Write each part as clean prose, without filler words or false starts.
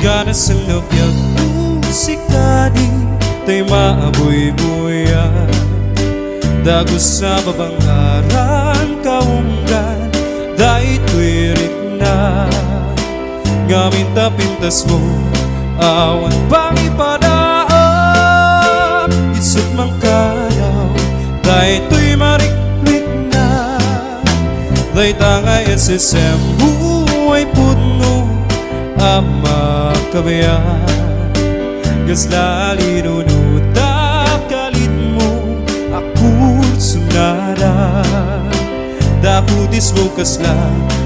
Nagana sa lupyag musikadi tay maabuy-buya dagos sa babangaran kaunggan dahil tuwirik na ngamin tapintas mo awan pang ipadaap isot mang kayaw dahil tuy mariklik na dahil tangay at sisem buhay puno ama kabayan gaslali nunutak kalit mo ako sunada dakutis mo kasla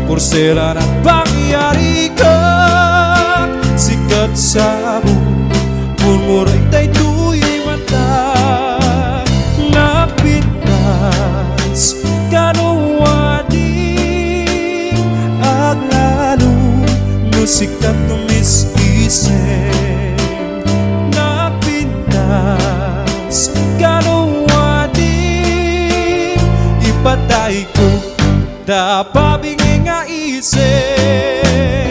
porsela ng pangyari ka sikat sa buong murmuray tay tuy mata napitas kanuwadi aglalo sikat tumis-isip napintas kanuwadi ipatay ko dapabingi nga isip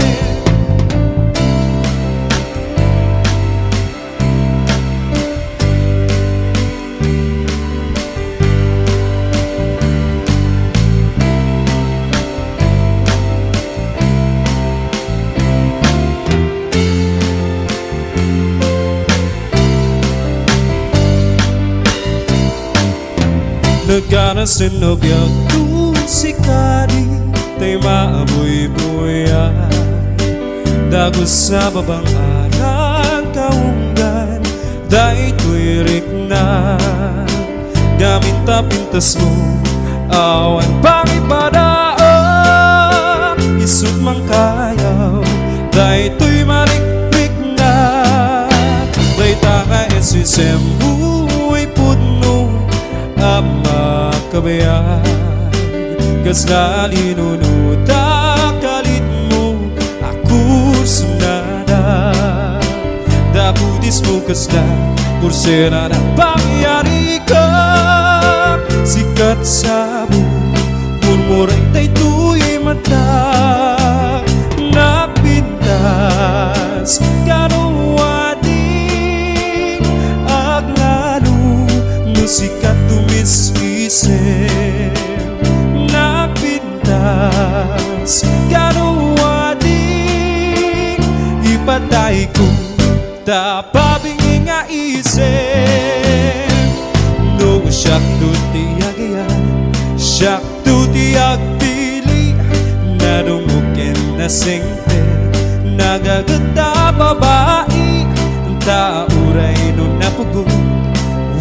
nagana sa nobyag musikadi tay maabuy-buya dagos sa babangaran kaunggan dahil tuwirik na gamit tapintas mo awan pang ipadaap isut mang kayaw dahil tuy mariklik na dahil taka esisem buhay puno ama kabayan gaslali nunutak kalit mo ako sunada dakutis mo kasla porsela ng pangyari ka sikat sa buong murmuray tay tuy mata napintas kanuwadi aglalo musikat tumis-isip napintas kanuwadi ipatay ko tapabingi nga isip no siyak tutiyagayan siyak tutiyagpili nadumukin na singte nagaganda babae tauray no napugot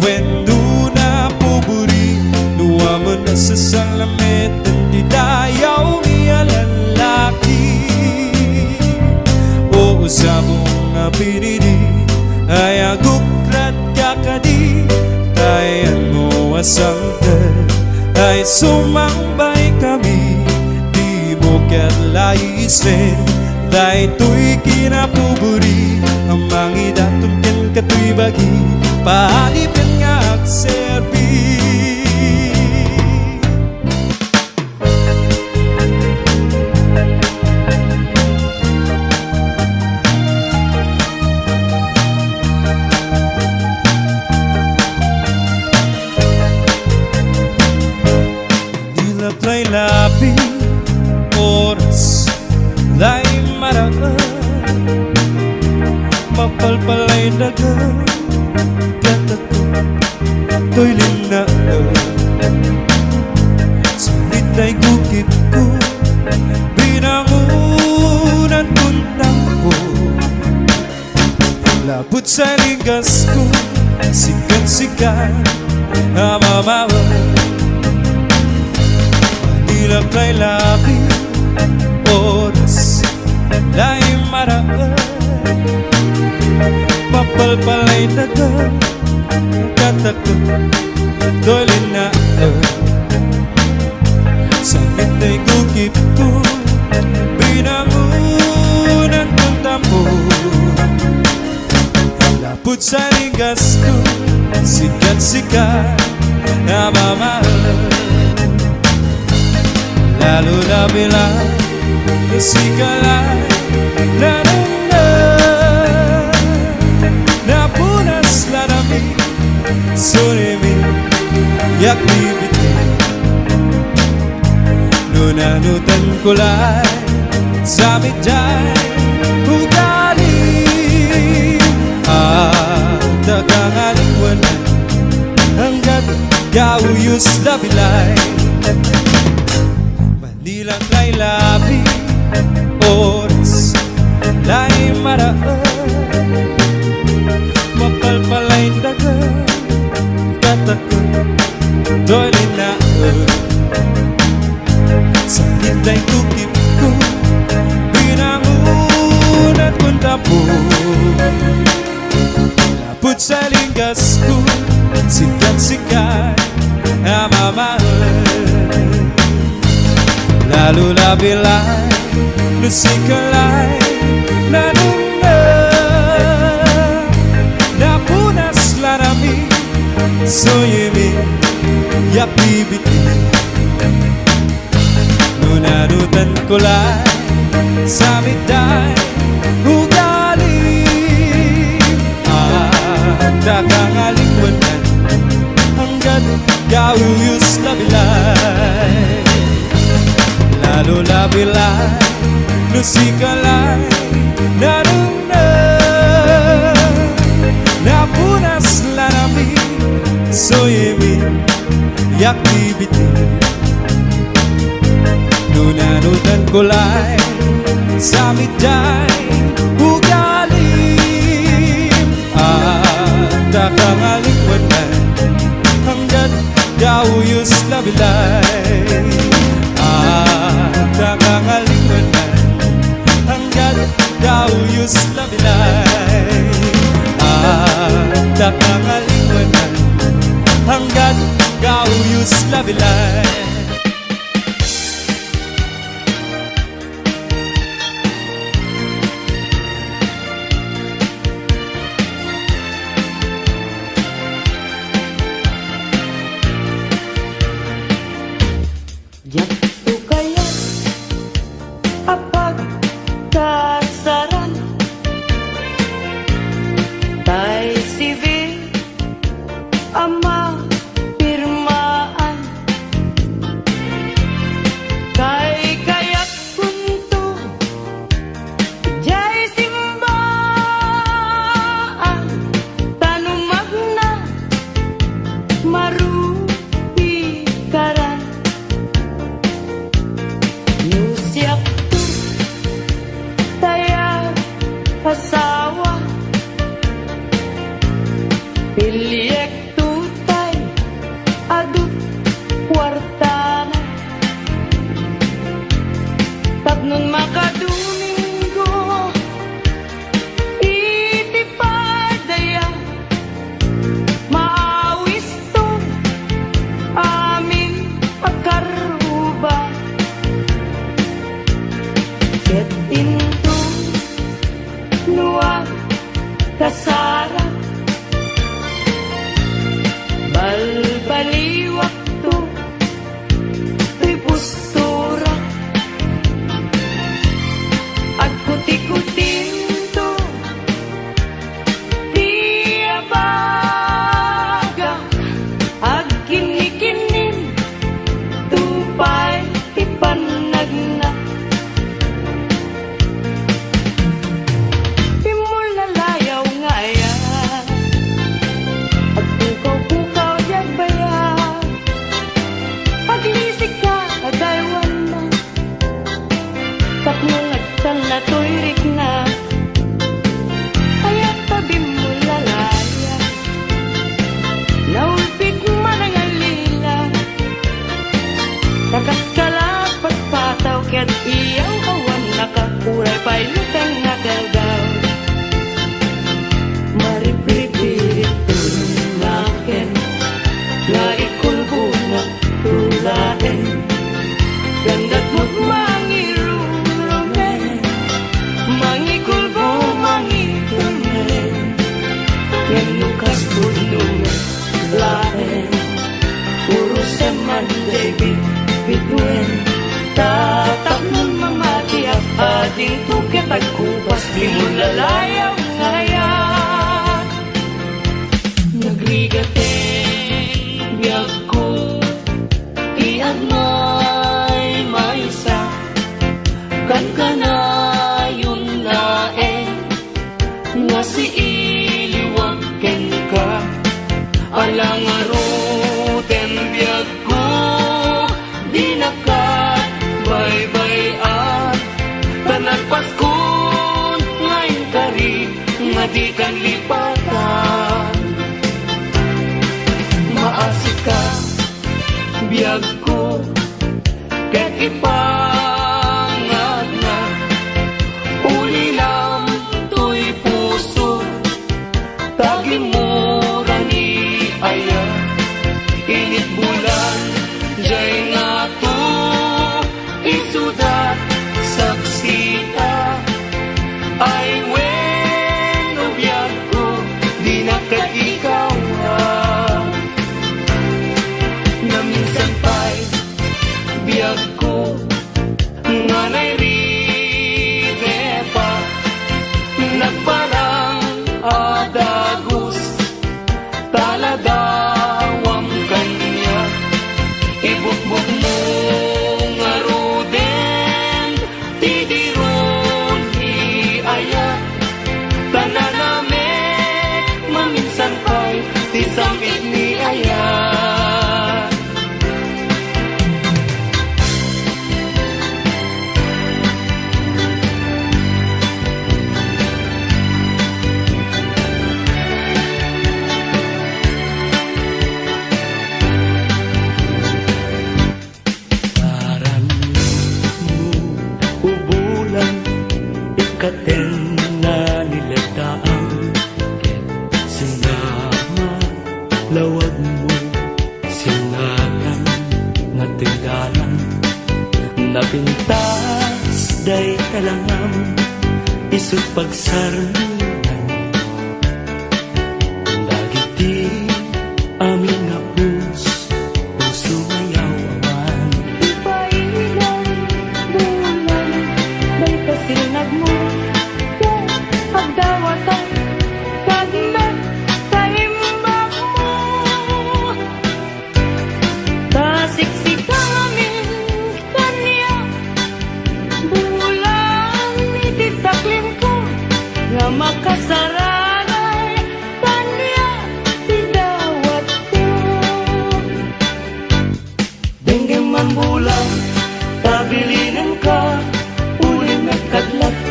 wendo na puburi nuwaman na sa salamet di dayaw niya lalaki o usabong nga pinili ay agukrat kakadi tayan mo asangkal ay sumambay kami di mo katlayisen dahil tuy kinapuburi ang mangidatum ken katuy bagi paadipin nga agserbi labi oras lay maraan mapalpalay dagang katako to'y linaan sulit ay gukit ko binangunan kong tampo labot sa ligas ko sikat-sikat amamawa ilap kay labi oras lay maraan mapalpalay dagang katako to'y linaan sakit ay gukip ko binangunan kong tampo labot sa ligas ko sikat-sikat amamahal lalo na bilang isikalay na Sunimi yak bibiti Nunanutan kulay sa medyay ugali At nakangalingwanan hanggat gauyos labilay Manilang kay labi oras lay maraan Mapalpalay daga katako do'y linaan Sa hitay tukip ko binangunan kong tapo Lapot sa linggas ko sikat-sikat ang mamahal Lalo labilay lusikalay nanuna Napunas larami soyemi yak bibiti Nunanutan kulay sa medyay ugali At nakangalingwanan hanggat gauyos labilay Lalo labilay lusikalay nanuna Napunas larami soyemi yak bibiti Nunanutan kulay sa medyay ugali At nakangalingwanan hanggat gauyos labilay At nakangalingwanan hanggat gauyos labilay At nakangalingwanan hanggat gauyos labilay Diyak ko kaya apag kasaran Tay civil ama pirmaan Kay kayak punto jay simbaan Tanumag na marupi karan Siap tu tayar asawa Piliek tutay adut kwartana Tapnon makadumingo itipadaya Maawis to amin pagkaruba Ket into nuwag kasara Balbaliwak to To'y postura At kuti-kutin to Di abaga Ag kinikinin Tupay ipanagna Na to'y rikna Kaya't tabi mo lalaya Naulpit man ang alila Nakakalapat pataw Kaya't iyaw kawan Nakakuray pa'y lutang nagagaw Maripipirit tunakin Na ikulbo na tulain Gandad mo't mangiru Mangikulbo, mangikunin Yang lukas punong lain Puro seman David bituin Tatak nun mamati at ading tukit at kupas Di mo lalayaw ngayon Nagrigate di kan lipatan. Maasik ka, biyag ko, ket ipangat na. Ulilam to'y puso, tagimura ni aya. Init bulan, jay nga to, isudat, saksita. Ay wen, ubiyag ko, di na ka ikaw na minsan pa'y biyag ko, nga nairide pa, nagparang adagus, taladawang kanya, ibukbuk mo nga ruden, tidiron iaya, tananamek, maminsan pa'y tisamit ni aya. Ikaten na niladaan, sinama lawag mo, sinakan nga tinggalan, napintas day kalangam, isut pagsarnunan, dagiti amin nga puso mayawan. Ipailan, bulan, may kasinag mo. Pagdawatan, kagmet, kaimbak mo. Tasiksik amin kanya, bulan ititaklin ko, nga makasaranay kanya, tidawat ko. Denggem man bulan, tabilinan ka, uling nagkadlata.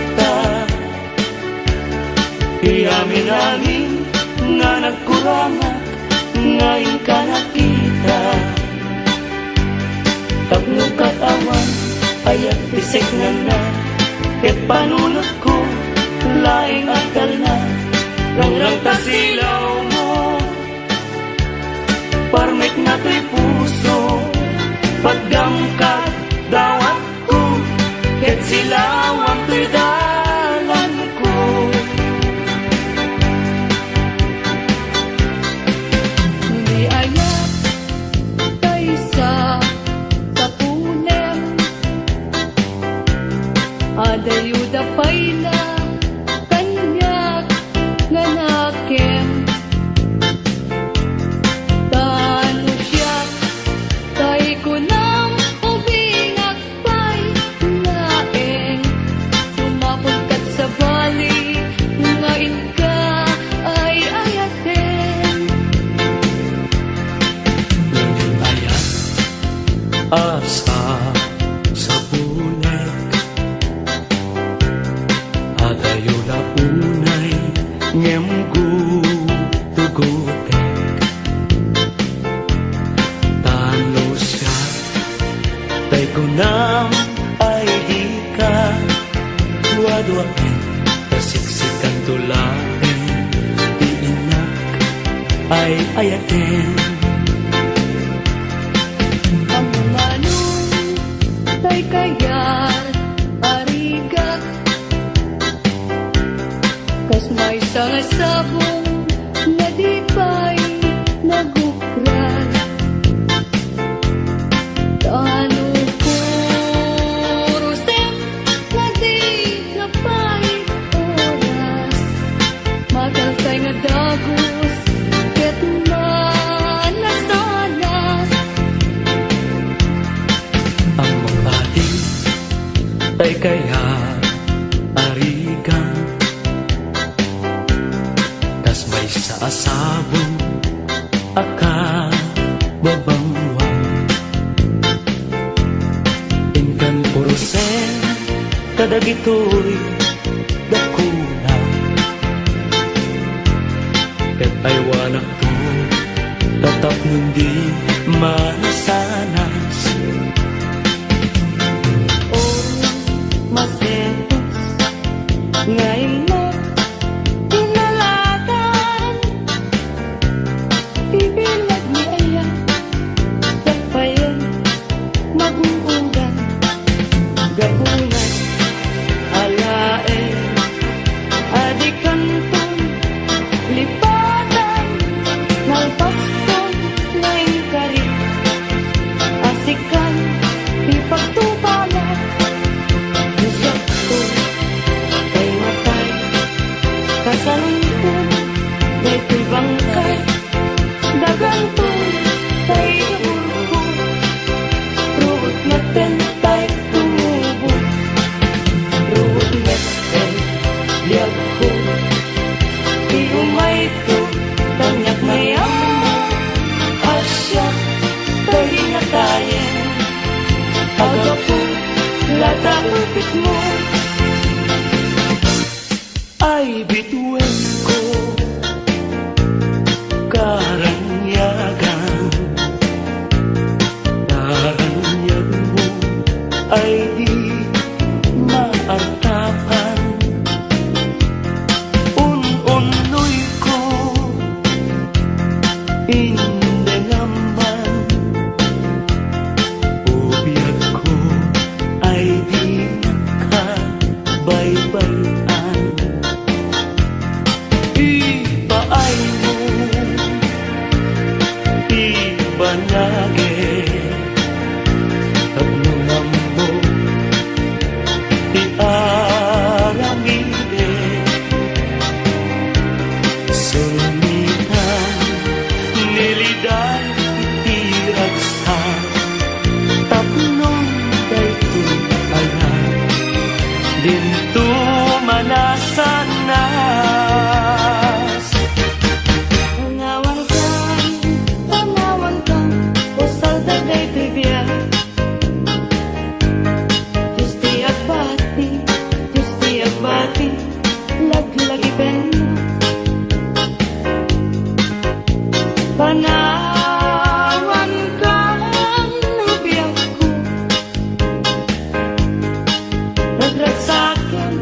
Iamin-amin nga nagkurangat, ngayon ka nakita. Tapno katawan, ayat pisik nga na, ket panunot ko, laing akal na, langrang tasilaw mo. Parmek na to'y puso, pagdamkat dawat ko, ket silawang to'y dalan ko. Hindi ayat tayo sa punem, adayuda payla kanyak nga nakem. Tano siya tay ko nang ubingak pay laeng, sumapagkat sa bali ngayon ka ay ayaten. Ayat asa sa bunek, adayo na unay ngem tugutek. Tano siya tay kunam ay di ka duwa-duwain, tasiksikan tulain, di inak ay ayaten. Ang manong tay kayat arigak, kas may sangasabong na di pa'y nagukran. Tano kurusem na di na pa'y oras, magaltay nga dagos, ket manasanas. Ang magbating ay kaya arigang, tas may sa asabong aka babangwang. Inkan purusen kadagitoy dakuna, ay wanak to tatap nundi masanas. Oh, masetos ngayon mo tinalagan, bibilag ni Aya tapayan mag-uugan gabungan alae adikanton lipatan nalpaston ngayon kari asikan ipagtubala isyak ko kay matay kasalunton kay bangkay daganton kay burko ruot na tentay tumubo ruot na liyak ko iumay ko tanyak mayam asya pahinatayin agapo lata upit mo ay bituin ko karanyagan karanyag mo ay di maartapan un-unoy ko hindi naman ubiyag ko ay di nakabaybayan ipaay mo ibanage tagnungan mo iaramide sumitan niliday iragsa tapnon dayto ayan dinto manasanas. Tanawan ka, usal dagay bibiyag Justi agbati, laglagi penna panawan ka bibiyag ko nagrag sa'kin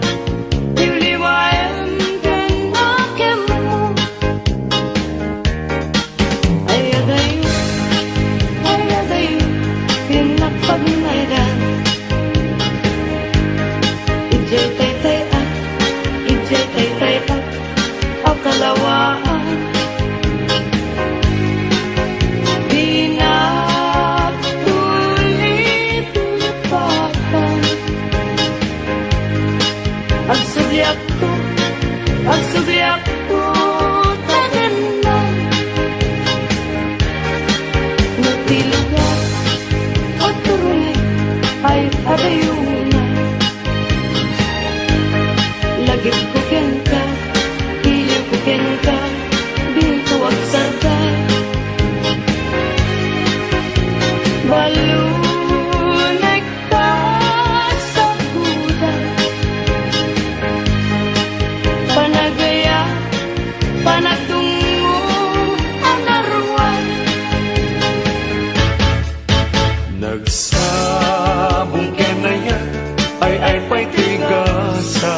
liwliwayan din akin mo ay adayo pinapagmayran ijay tay at ang kalawaan pinatulit-lipatan ang subyak ko tagan na nagtilugan at turulit ay adayuna lagip ko ka iliw ko ka binto at sarday balunay ka sa kuda panagaya panagtungo ang naruan Nagsabong kenaya ay pa'y tigasa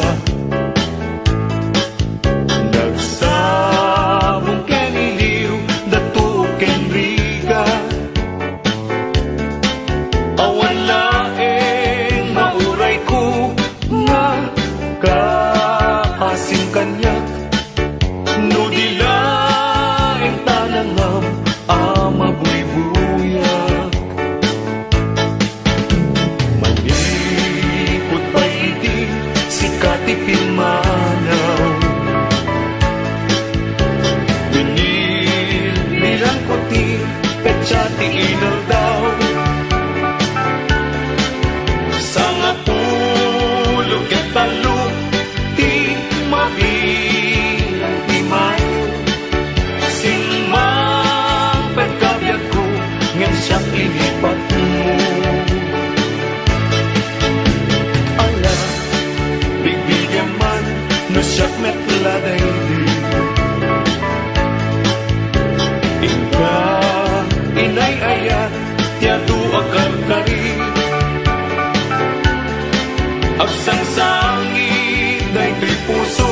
Agsangsangin day to'y puso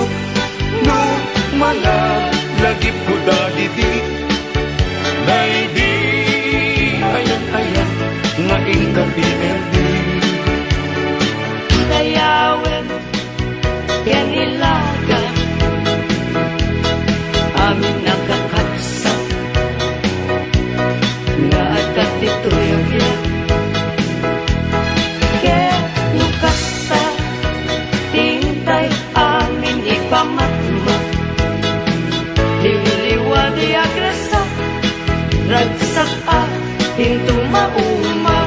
no malagip ko dagiti day di ayan nga inkapinerdi dayawin kanilagan amin nakakatsa nga at ito'y agyan ke lukasta tintay amin ipamatma liwliwa di agresa ragsak pintu mauma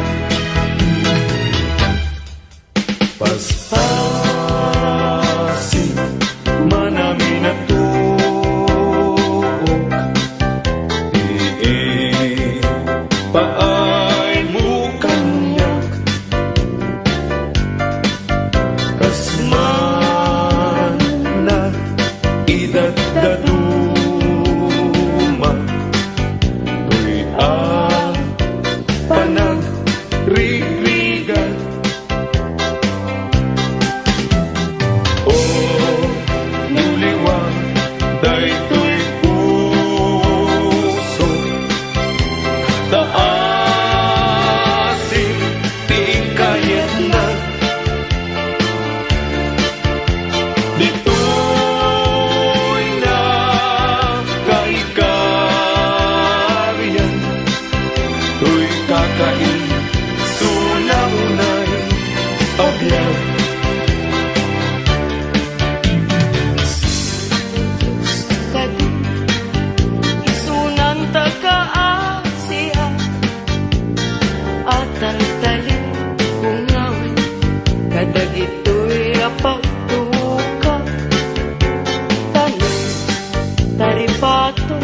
paspasin manami na tuok paay mo kanyak kasman na idagdaduma tuy panagrigan o nuliwang daytoy puso taasin tiing kayat na dito'y na kaikaryan tuy kakain sunahunay aglaw kadi isunan tagaasiya at taltalin kungawin kadag ito'y apagtuka tanong taripato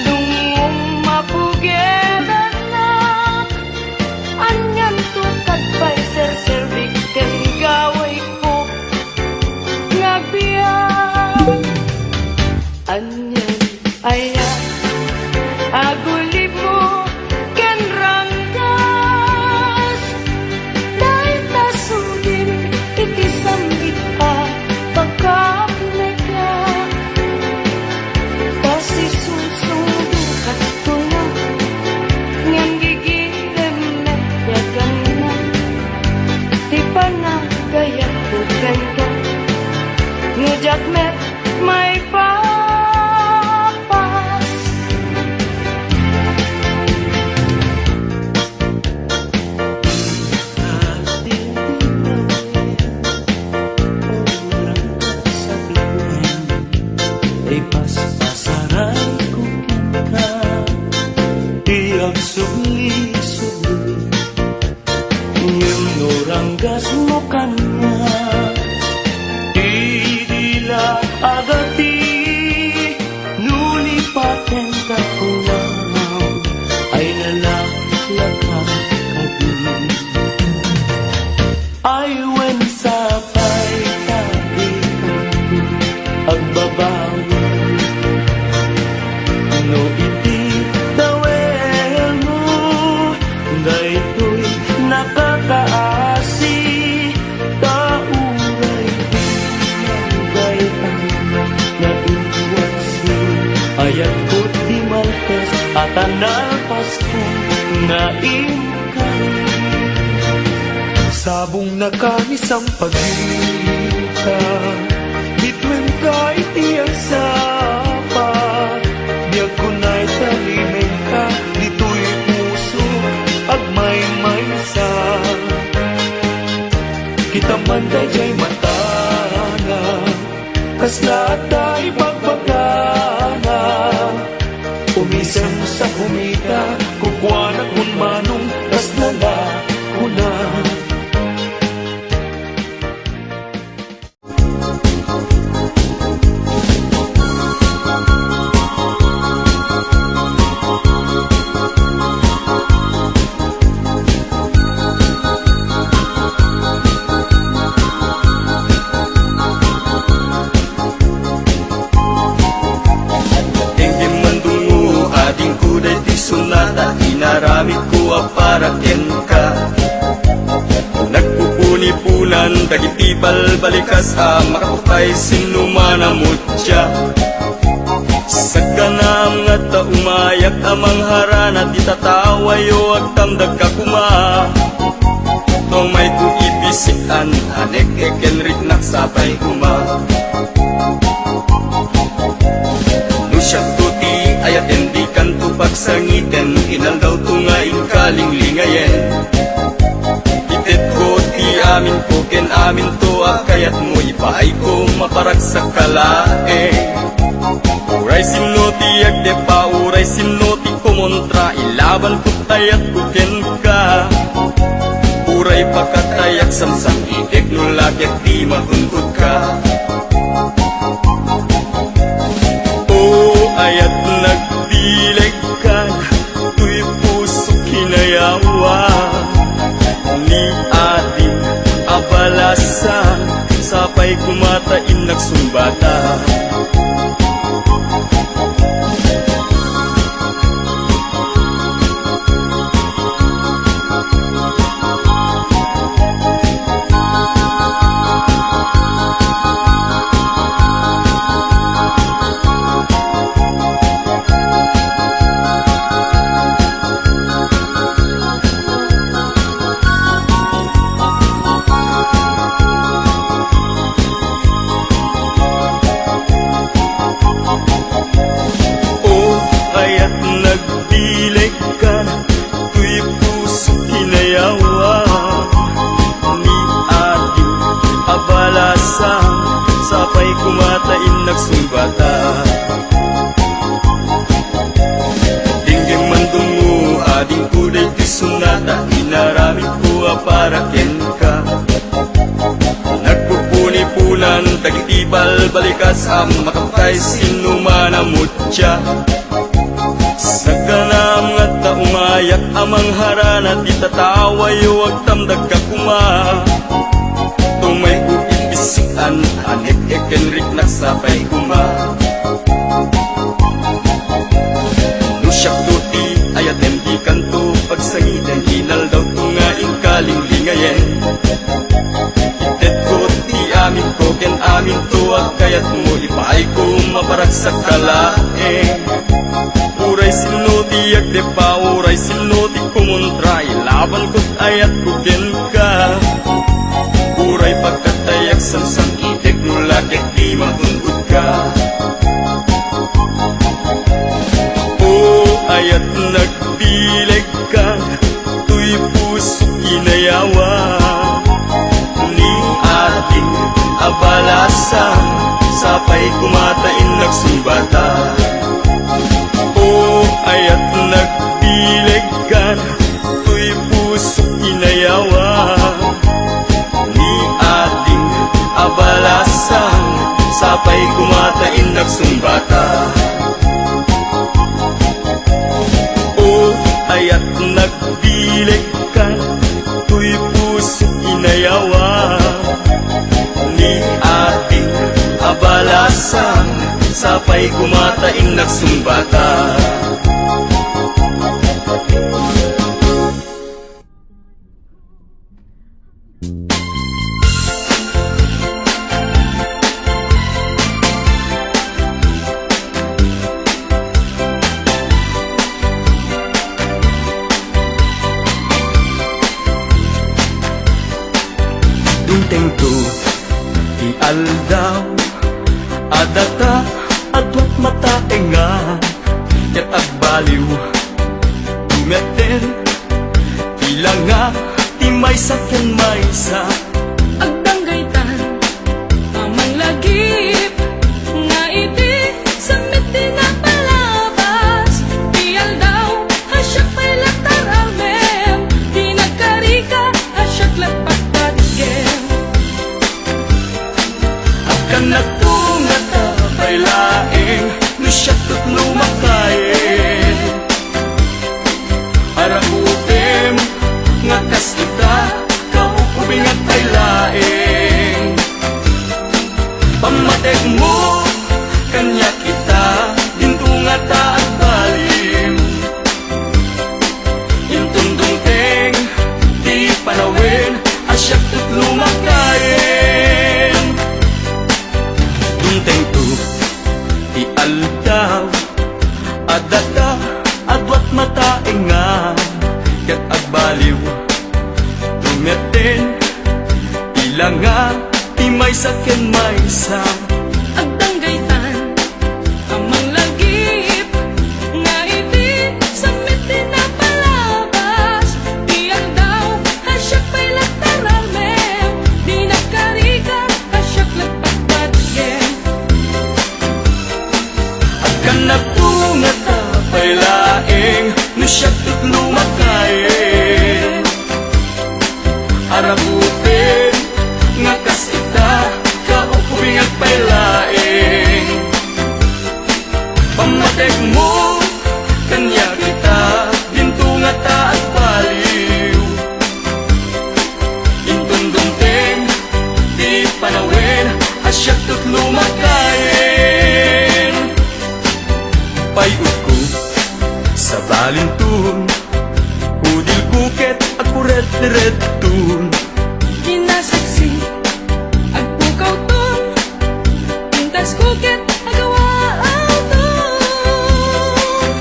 dungong mapugedan na anyan tukad pa'y serservik ken gaway ko ngagbiyan anyan ayan aguli mo ken ranggas dahil tasudin itisambit pagkapnega kasi susudukat ko na ngan gigilem na yagan na di pa na gaya bukan ka ngujak met may papas ay paspasaray ko ka tiyag subli-subli ngem noranggas mo kanya didila agati nulipaten ka kulang ay nalaklakang kadi ay wen sapay kadi agbabawi no iti dawel mo daytoy nakakaasi tauray dinagay tanan na iwasi ayat ko di maltes at anal Pasko na ingkay sabong nakanis ang pagkita bitwen ka itiyag sapa biyag ko na'y talimin ka dito'y puso agmay maysa kita man dayjay matana kas lahat ay pagbagana umisem sa humita kukwana kun manong kas nala kuna Inaramid ko dagiti balbalikas makaputay sinuman amutya. Sa kanam nga ta umayak amang harana di tatawayo ag tamdag kakuma. Tong may tu ibisikan anek ekenrik naksapay kuma. Nusyak tuti ayat endikan tu pagsangiten inal daw tungain kalinglingayen. Itet ko ti amin ko ken amin to akayat mo ipaay ko maparag sa kalae. Uray sinoti agde pa uray sinoti kumontra ilaban ko tayat ko ken ka. Uray pakatayak samsam idek nulagyak di mahungkot ka. O ayat nagdileg ka tuy puso kinayawa ni ating abalasan sapay kumatain nagsumbata. Sapay kumatain nagsumbata. Dingging mandungo ading kuday ti sunata inaramid ko para ken ka. Nagpupuni-punan dagiti balbalikas makapatay sinuman amutya. Sa kanam nga ta umayak amang harana di tatawayo ag tamdag kakuma. Tumay bisikan anek ekenrik naksapay kuma. Nusyak tuti ayat endikan to pagsangiten inal daw tungain kalinglingayen. Itet ko ti amin ko ken amin to akayat mo ipaay ko maparag sa kalae. Uray sinoti agde pa uray sinoti kumontra ilaban ko't ayat ko ken ka. Uray pagkatayak samsam idek nulagyak di mahungkot ka. O ayat nagdileg ka tuy puso kinayawa ni ating abalasan sapay kumatain nagsumbata. O ayat nagdileg ka tuy puso kinayawa abalasan sapay kumatain nagsumbata. O ayat nagdileg ka tuy puso inayawa ni ating abalasan sapay kumatain nagsumbata. Tengto ti aldaw adata adwat mataenga ket agbaliw tumeten ilang nga ti maysa ken maysa Agdanggaytan amang lagip nga iti samit di napalabas. Tiyal daw hasyak may latar amem di nagkarika hasyak lapagpagigem. kanak tunga tapay laeng nusyat tut lumakayen arakutem nga kasita kaupubing at ay laeng pamatek mo kanya kita dintunga taat balim intundong teng di panawin asyak tut lumakayen panawen. Ila nga ti may saken may sam. Agdanggaytan, amang lagip, nga iti samit din na palabas. Di daw, hasyak pa'y lagtaramem, di nagkarika, hasyak lagpagpatgen. Agkan nagtunga ta pa'y laeng, no siyak tutlo makayen. Arabupin, nga kas ita, kaupuing at pa'y laeng. Pamatek mo, kanya kita, ginto nga ta at baliw. Intundunting, di panawin, asyak tutlo makayen. Payod ko sa balintun, udil buket at puret-retun. Kinasaksi, agpukaw ton, pintas kuket, agawaan ton.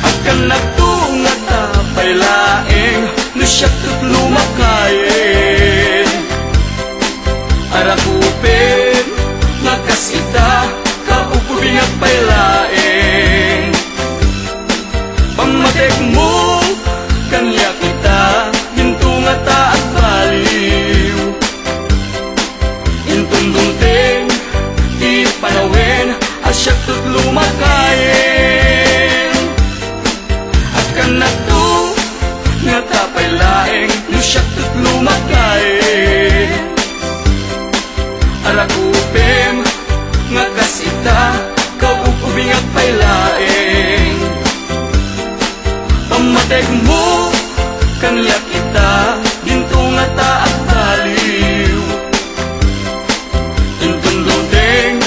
Agkan nagtunga ta pa'y laeng, no siyak tutlo makayen. Arakupin, nga kas ita, kaupubing at pa'y laeng. Pamatek mo, kanya kita, ginto nga ta at baliw. Intundunting, di panawin, asyak tutlo makayen. Agkan nagto, nga ta pa'y laeng, no siyak tutlo makayen. Arakupim, nga kas ita, kaupubing at pa'y laeng. Pamatek mo, kanya kita, ginto nga ta at baliw. Intundunting,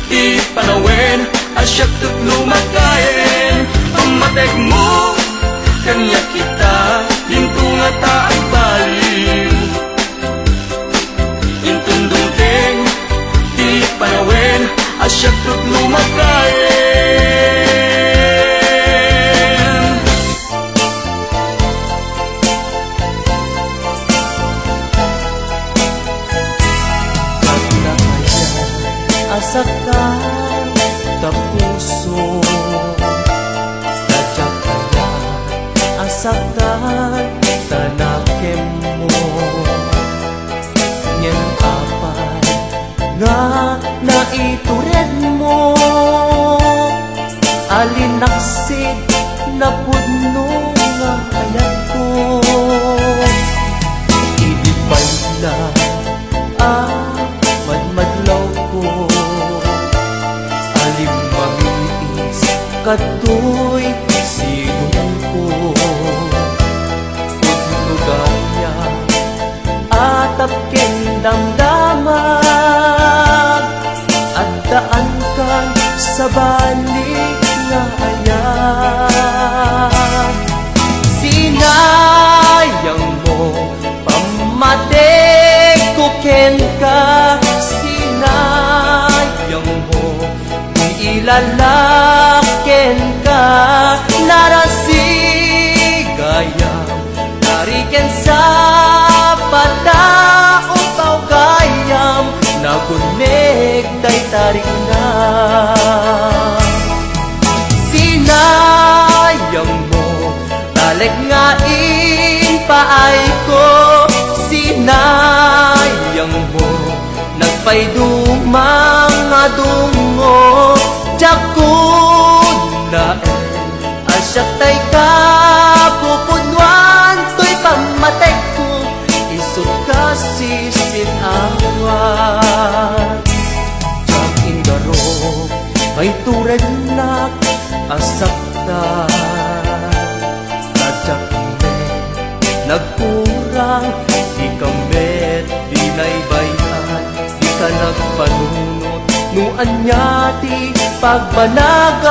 di panawin, asyak tutlo makayen. Pamatek mo, kanya kita, ginto nga ta at baliw. Intundunting, di panawin, asyak tutlo makayen. Asaktan ta puso, sadya kaya asaktan tanakem mo. Nyen apay nga naitured mo, alinaksid na pudno nga ayat ko. Idipay na madmadlaw ko, alimamiis katoy sinong ko. Pudnugaya atap ken damdamag, at daan kan sa balik nga ayat. Sinayang mo pamatek ko ken ka, sinayang mo di ilalaken ka. Narasigayam nariken sa patao tao gayam, nagunek tay tarik na. Sinayang mo talek nga paay ko, sinayang mo nagpaydumang nga dungo. Jakun na asyak tay ka pupudwan, to'y pamatek ko isot ka sisinawan. Jak indarok may tured na asaktan, sadyak nagkurang, di kamet, di naibayan, di ka nagpanunot, nuan niya ti pagbanagan.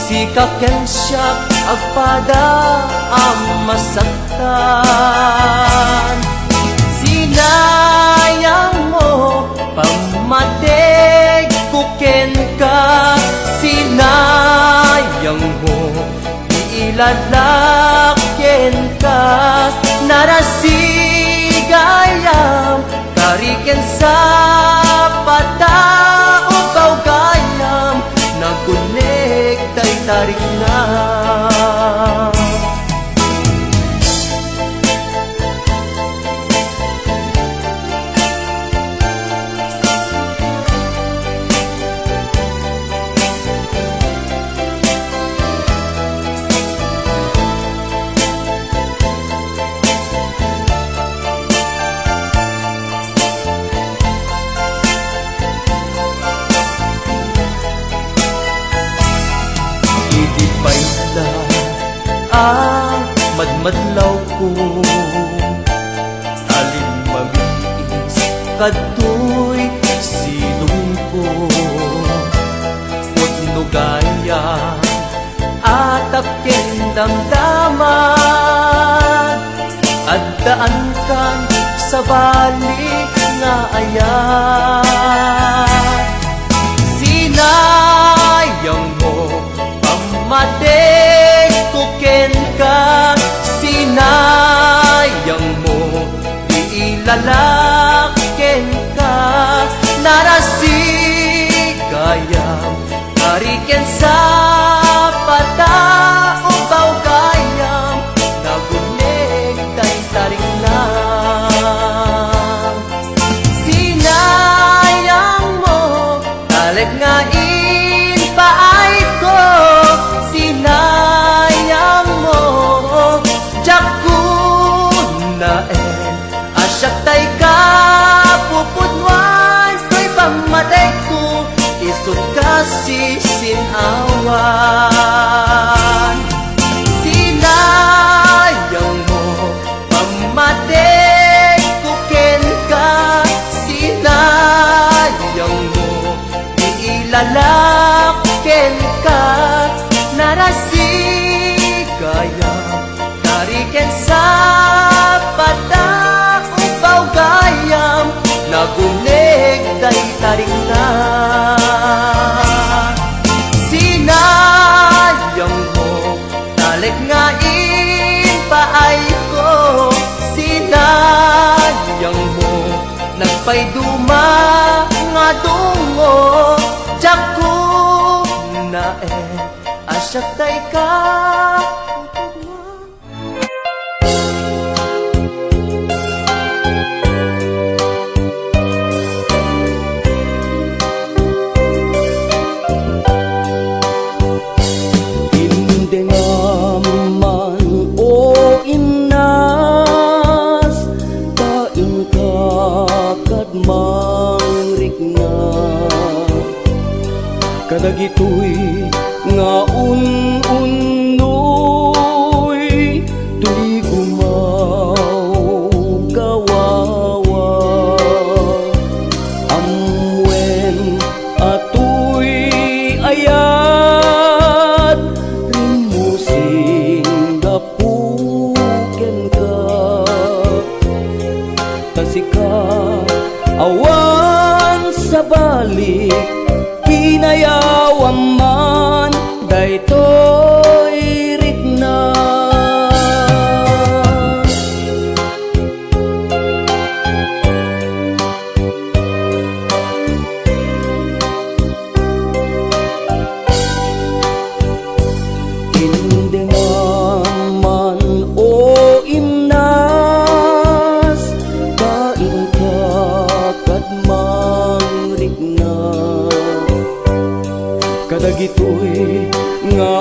Si kaken siya agpada ang masaktan. Sinayang mo pamateg kuken ka, sinayang mo ilalakyen ka. narasigayam tariken sa patao gayam nagkunek tay tarik na. Idipay na madmadlaw ko alin mamiis kadtoy silong ko putno gaya atap ken damdaman addaan kan sa balik nga ayat sinayang mo pamatay ko ken ka sinayang mo di ilalaken ka narasigayam tariken sa patao gayam nagunek tay tarik na. Sinayang mo talag nga paay ko sinayang mo jaku naen asyak tay ka pupudwan to'y pamatay ko isot kasi sinawan sinayang mo pamatay ko ken ka sinayang mo iilalaken ka narasigayam tariken sa patao gayam nagunek tay tarik na. Sinayang mo talag nga paay ko sinayang mo nagpayduma nga dungo jaku naen asyak tay ka. Hindi nga man o inas kain ka kadmang rikna kadagitoy nga un-unoy tuy gumaw kawawa amwen atoy ayat rimusing gapuken ka tasika awan sa balik pinayawan man daytoy rikna. Hindi man o imnas kain ka kadmang rikna kadagitoy nga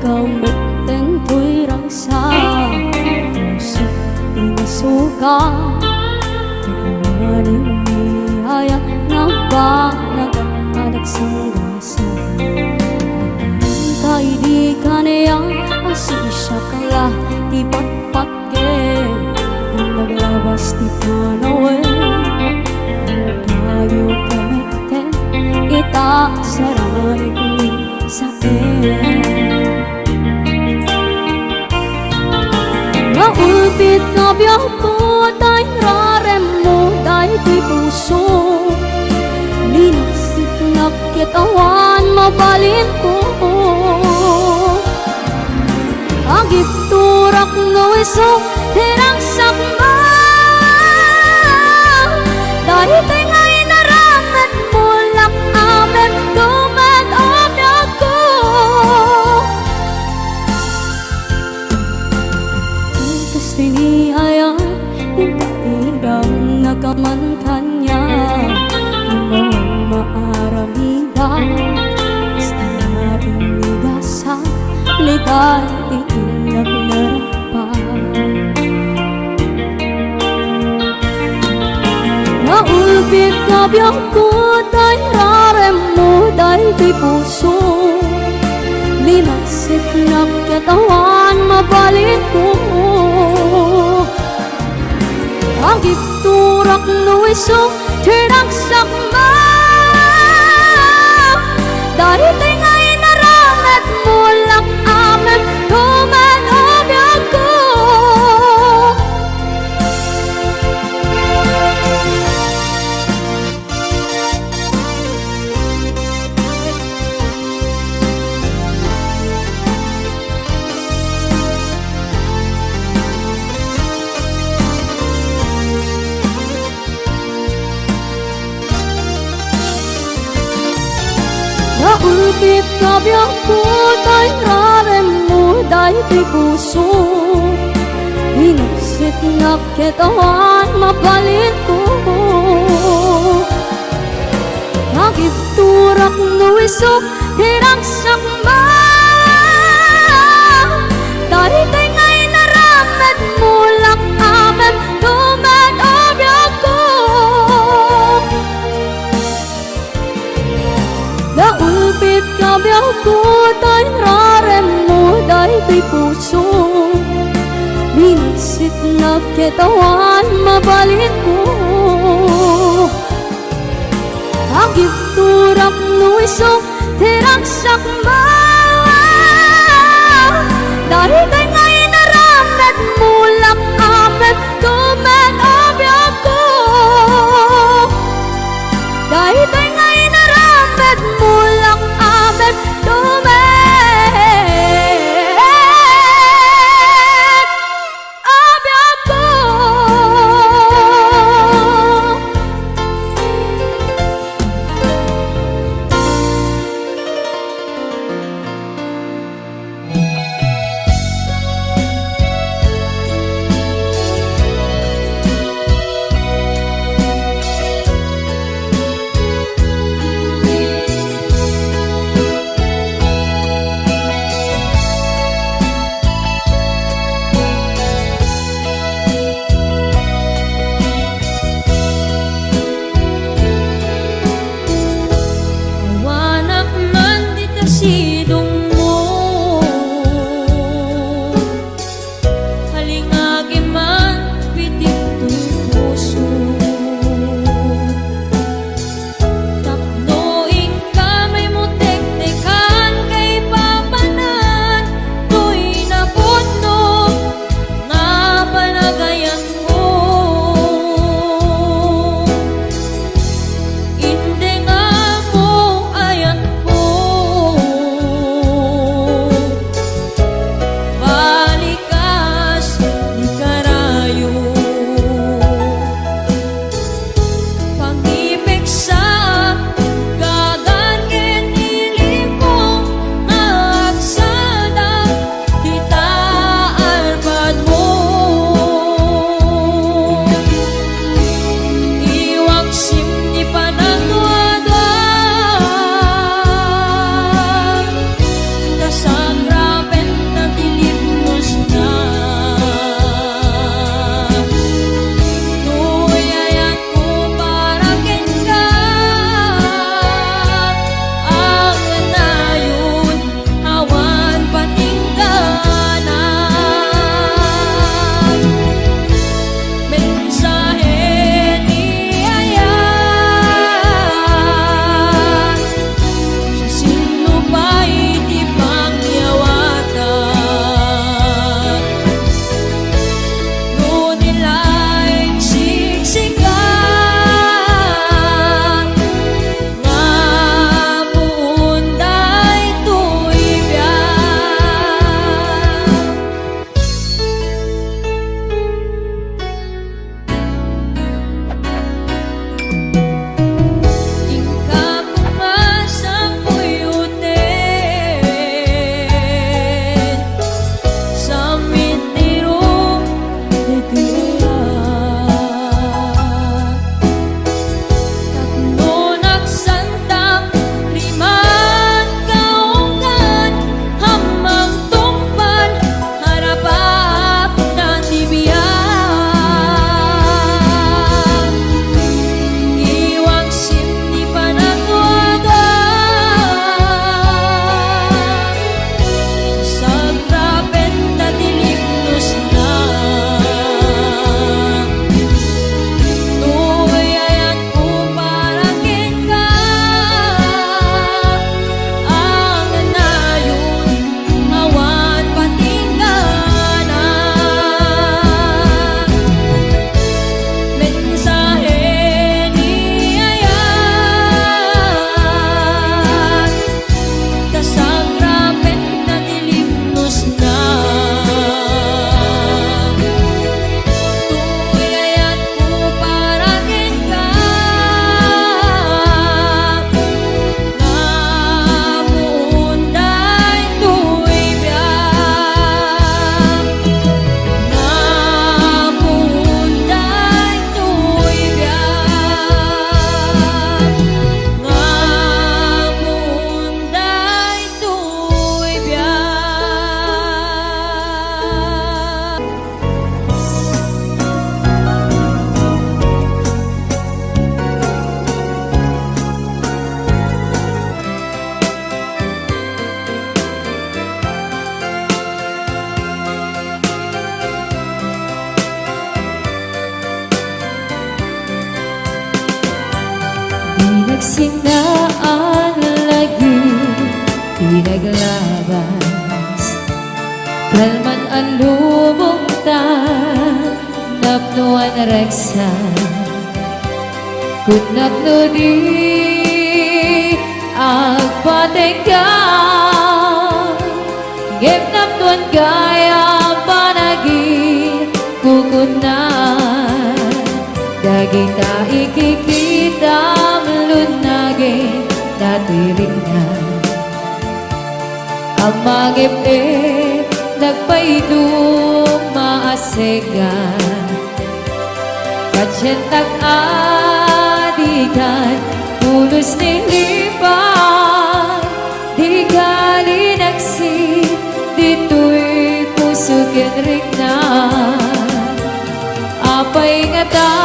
Gamit ko'y rangsa Puso inasuka Maning niyaya na ba nag-anagsangasa Kaibigan niya asisya kala Di patpatge Ang naglabas di panawe Tayo kamete Ita sarani kuni sa Naulpit ka biyak ko Dahil rarem mo Dahil di puso Linasit na kitawan Mabalin ko Agip turak no isok Tirang sakma Dahil tingay naramat mo Lak amen Dumad amyak ko Tapos tiniayan Hintaidang nagamantan niya Namang maaramida Basta inigasa Liday iinag narapan Naulpit ka biyak ko Dahil rarem mo Dahil di puso Linasit na katawan Mabalik ko Agip turak no iso Tirang sakma Dahil tingay naramat mo Lang amen Tuman obyak ko Naulpit ka biyak ko Dahil rarem mo Dahil di puso Hinasit na kitawan Mabalin ko Agip turak no isok Tirang sakma Dahil tingay naramat mo Lang amen Tumad obyak ko Naulpit ka biyak ko Dahil rarem mo Dahil di puso Binisit na kitawan Mabalik ko Agip turak no isok Tirang sakma Dahil tingay naramat mo Lang amen Tumad obyak ko Dahil tingay naramat mo Lang amen Tumad obyak ko di naglabas. Kalman ang lubong ta, napnuan reksa. Kung napno di agpatinggan, ngem napnuan kaya panagin kukunan. Dagita ikikita melunagin natiring na. Ang magip-ip nagpaidong maasegan. Katsyentag adikan pulos nilipan. Di gali nagsi dito'y puso kenrik na. Apay nga ta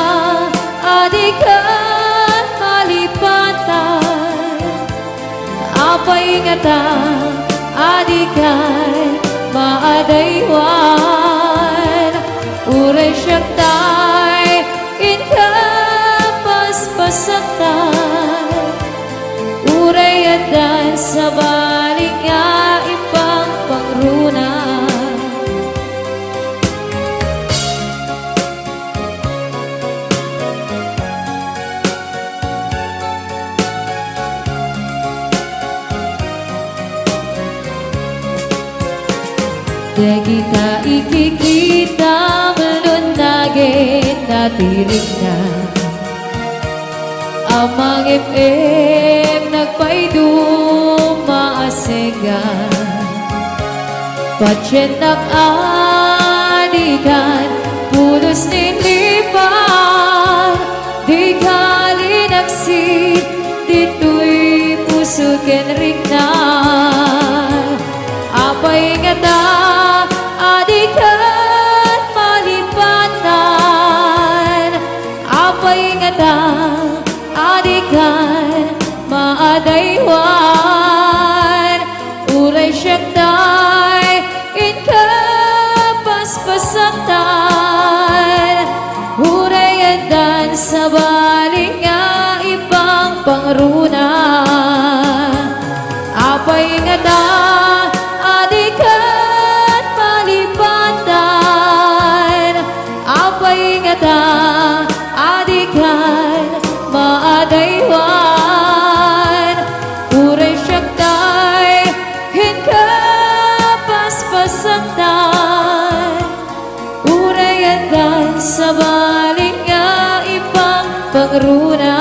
adikan malipatan. Apay nga ta adikan maadaywan. Uray siyak tay inkapaspasatan. Uray adan sa balik nga ipang pangruna. Dagita ikikita melunagin natiring na. Ang magip-ip nagpaidong maasegan. Patsyentag adikan pulos nilipan. Di gali nagsi dito'y puso kenrik na. Apay nga ta adikan malipatan. Apay nga ta adikan maadaywan. Uray siyak tay inkapaspasatan. Uray adan sa balik nga ipang pangruna. Apay nga ta adikan malipatan. Apay nga ta adikan maadaywan. Uray siyak tay inkapaspasatan. Uray adan sa balik nga ipang pangruna.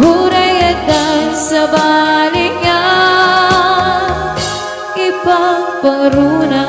Uray adan sa balik nga ipang pangruna.